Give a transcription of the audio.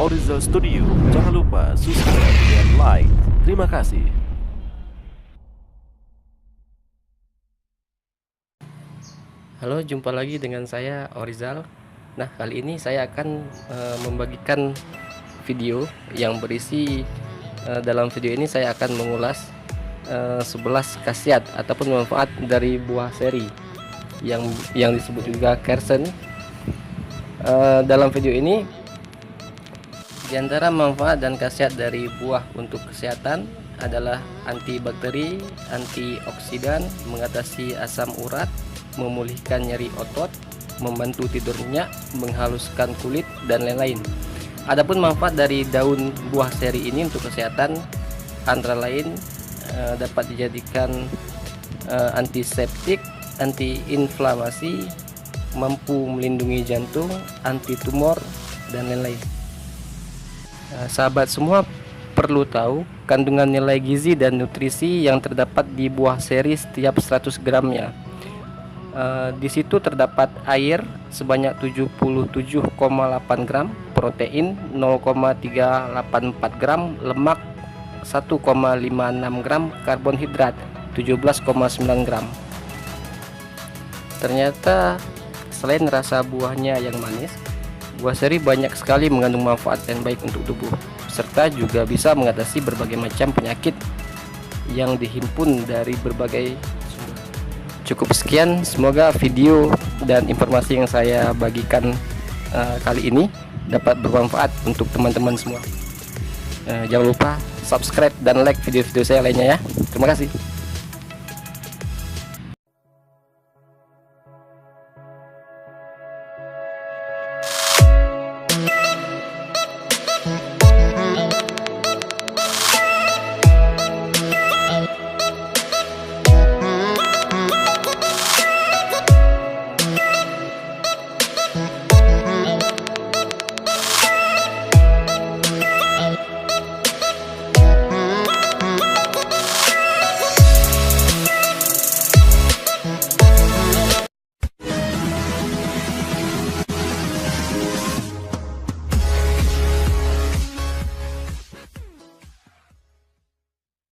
Orizal Studio. Jangan lupa subscribe dan like. Terima kasih. Halo, jumpa lagi dengan saya Orizal. Nah, kali ini saya akan membagikan video yang berisi dalam video ini saya akan mengulas 11 khasiat ataupun manfaat dari buah seri yang disebut juga kersen. Dalam video ini di antara manfaat dan khasiat dari buah untuk kesehatan adalah antibakteri, antioksidan, mengatasi asam urat, memulihkan nyeri otot, membantu tidur nyenyak, menghaluskan kulit, dan lain-lain. Adapun manfaat dari daun buah seri ini untuk kesehatan antara lain dapat dijadikan antiseptik, antiinflamasi, mampu melindungi jantung, anti tumor, dan lain-lain. Sahabat semua perlu tahu kandungan nilai gizi dan nutrisi yang terdapat di buah seri setiap 100 gramnya. Di situ terdapat air sebanyak 77,8 gram, protein 0,384 gram, lemak 1,56 gram, karbohidrat 17,9 gram. Ternyata selain rasa buahnya yang manis, buah seri banyak sekali mengandung manfaat yang baik untuk tubuh, serta juga bisa mengatasi berbagai macam penyakit yang dihimpun dari berbagai sumber. Cukup sekian, semoga video dan informasi yang saya bagikan kali ini dapat bermanfaat untuk teman-teman semua. Jangan lupa subscribe dan like video-video saya lainnya ya. Terima kasih.